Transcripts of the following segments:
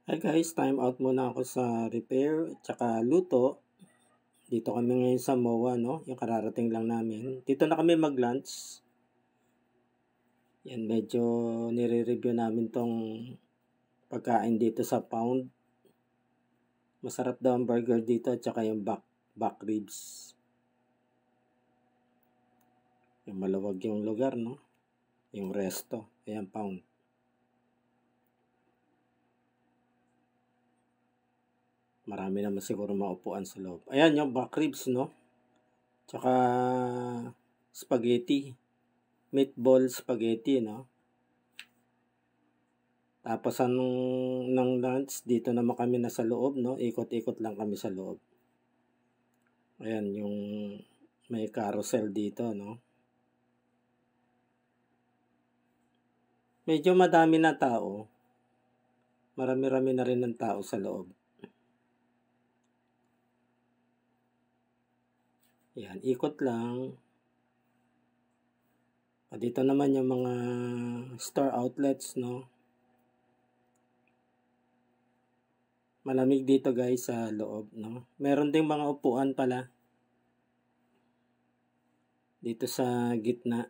Hi guys, time out muna ako sa repair at saka luto. Dito kami ngayon sa MOA, no? Yung kararating lang namin. Dito na kami mag-lunch. Yan, medyo nire-review namin tong pagkain dito sa Pound. Masarap daw ang burger dito at saka yung back ribs. Yung maluwag yung lugar, no? Yung resto. Ayan, Pound. Marami naman siguro maupuan sa loob. Ayan yung back ribs, no? Tsaka spaghetti. Meatball spaghetti, no? Tapos ng lunch, dito naman kami na sa loob, no? Ikot-ikot lang kami sa loob. Ayan, yung may carousel dito, no? Medyo madami na tao. Marami-rami na rin ng tao sa loob. Ayan, ikot lang. Dito naman yung mga store outlets, no? Malamig dito guys sa loob, no? Meron ding mga upuan pala. Dito sa gitna.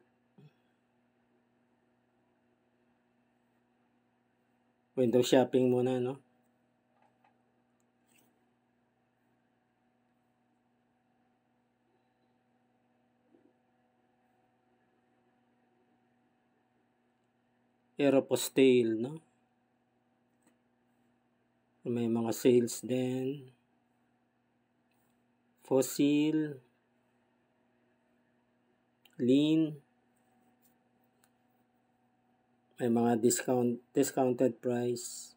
Window shopping muna, no? Aeropostale, no? May mga sales din. Fossil. Lean. May mga discounted price.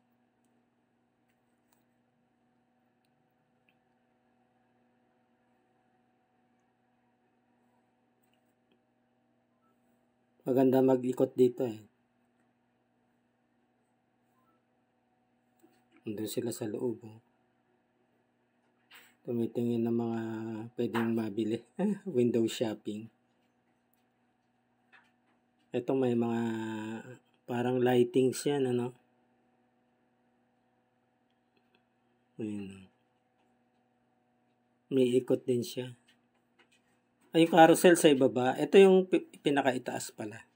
Maganda mag-ikot dito eh. Nandun sila sa loob. Oh. Tumitingin ng mga pwedeng mabili. Window shopping. Ito may mga parang lightings yan, ano? Ayan. May ikot din siya. Ay, yung carousel sa ibaba. Ito yung pinakaitaas pala.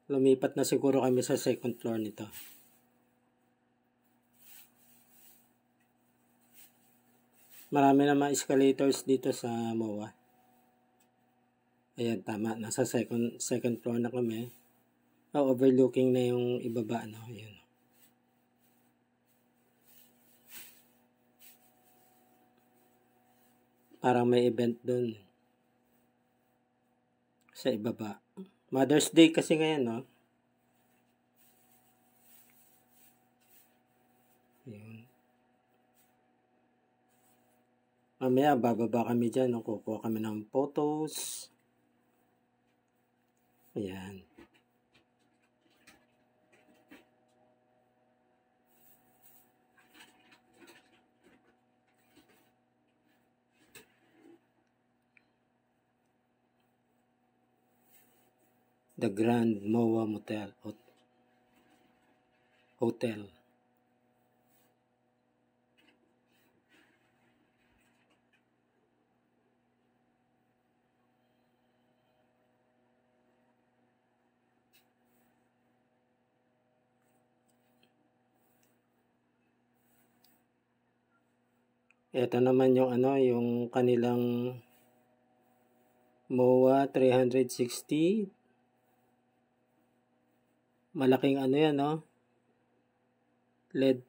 Lumipat na siguro kami sa second floor nito. Marami na mga escalators dito sa MOA. Ayan, tama. Nasa second floor na kami. Oh, overlooking na yung ibaba, no? Ayan. Parang may event dun. Sa ibaba. Mother's Day kasi ngayon, no? Ayan. Mamaya, bababa kami dyan, no? Kukuha kami ng photos. Ayan. The Grand MOA Motel. Hotel. Ito naman yung ano, yung kanilang MOA 360. Malaking ano yan, no? LED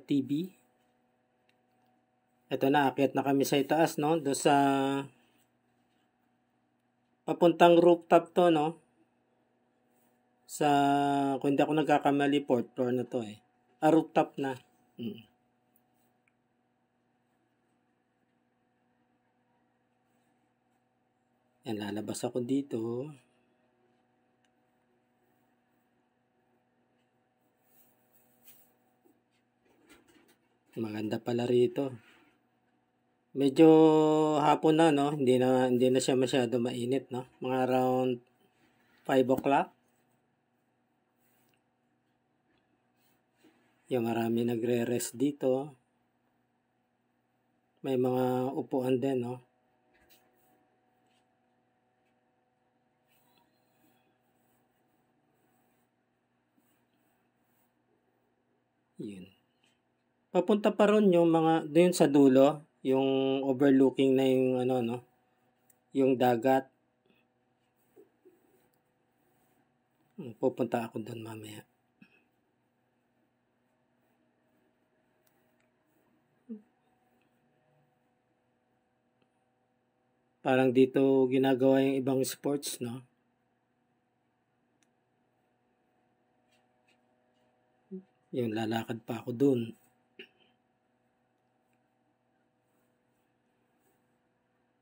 TV. Ito na, akyat na kami sa itaas, no? Doon sa papuntang rooftop to, no? Sa, kung hindi ako nagkakamali, 4th floor na to eh. Rooftop na. Yan, lalabas ako dito. Maganda pala rito. Medyo hapon na, no? Hindi na siya masyado mainit, no? Mga around 5 o'clock. Yung marami nagre-rest dito. May mga upuan din, no? Yun. Papunta pa ron yung mga doon sa dulo, yung overlooking na yung ano, no? Yung dagat. Pupunta ako doon mamaya. Parang dito ginagawa yung ibang sports, no? Yung lalakad pa ako doon.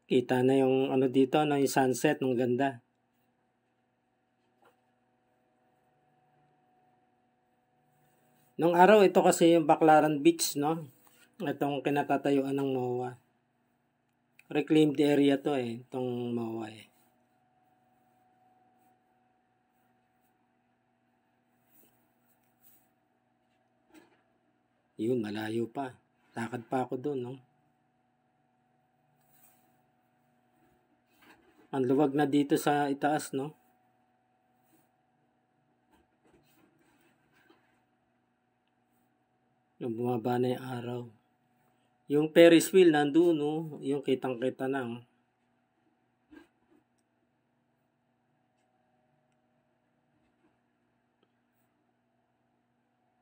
Kita na yung ano dito, no? Yung sunset, ng ganda. Nung araw, ito kasi yung Baclaran Beach, no? Itong kinatatayuan ng MOA. Reclaimed area to itong MOA Yun, malayo pa. Lakad pa ako doon, no? Ang luwag na dito sa itaas, no? Yung bumaba na yung araw. Yung Ferris wheel nandun, no? Yung kitang-kita na.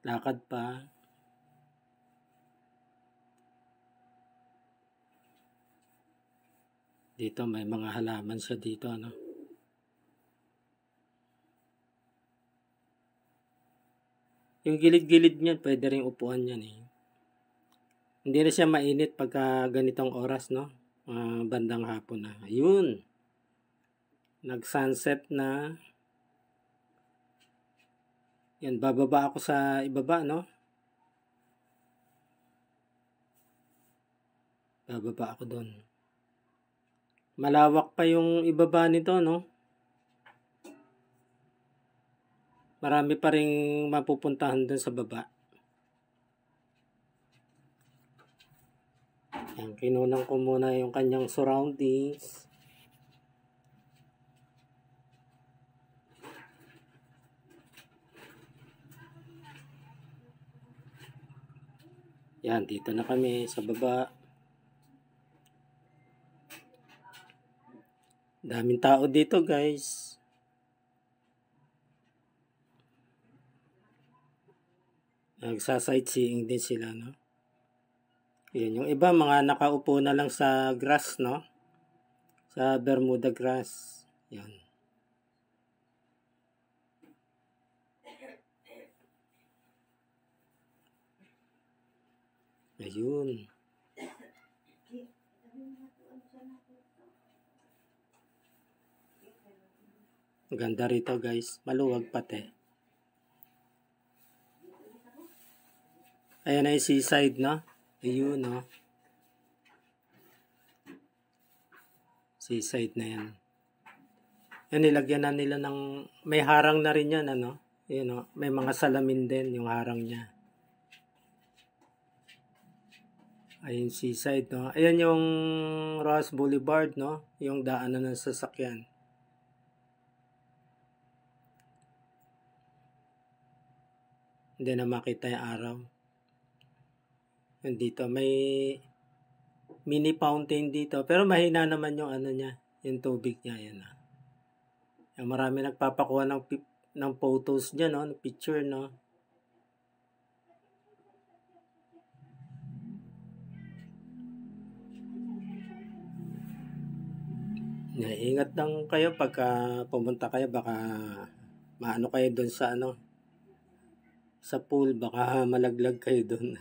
Lakad pa. Dito may mga halaman siya dito, ano? Yung gilid-gilid niyan, pwede rin upuan yan Hindi na siya mainit pagka ganitong oras, no? Bandang hapon na. Ayun. Nag-sunset na. Yan, bababa ako sa ibaba, no? Bababa ako doon. Malawak pa yung ibaba nito, no? Marami pa ring mapupuntahan doon sa baba. Yan, kinunan ko muna yung kanyang surroundings. Yan, dito na kami sa baba. Daming tao dito, guys. Nagsa-sightseeing din sila, no? Yan, yung iba mga nakaupo na lang sa grass, no? Sa Bermuda grass. Yan. Ayun. Ganda rito, guys. Maluwag pati. Ayan ay seaside, no? Ayun, no? Seaside na yan. Yan, nilagyan na nila ng... May harang na rin yan, ano? Ayun, no? May mga salamin din yung harang niya. Ayun, seaside, no? Ayan yung Ross Boulevard, no? Yung daanan ng sasakyan. Hindi na makita yung araw. Dito may mini fountain dito. Pero mahina naman yung ano niya. Yung tubig niya. Yan, yung marami nagpapakuha ng photos niya, no? Picture, no? Ingat lang kayo pagka pumunta kayo, baka maano kayo doon sa ano, sa pool, baka malaglag kayo doon.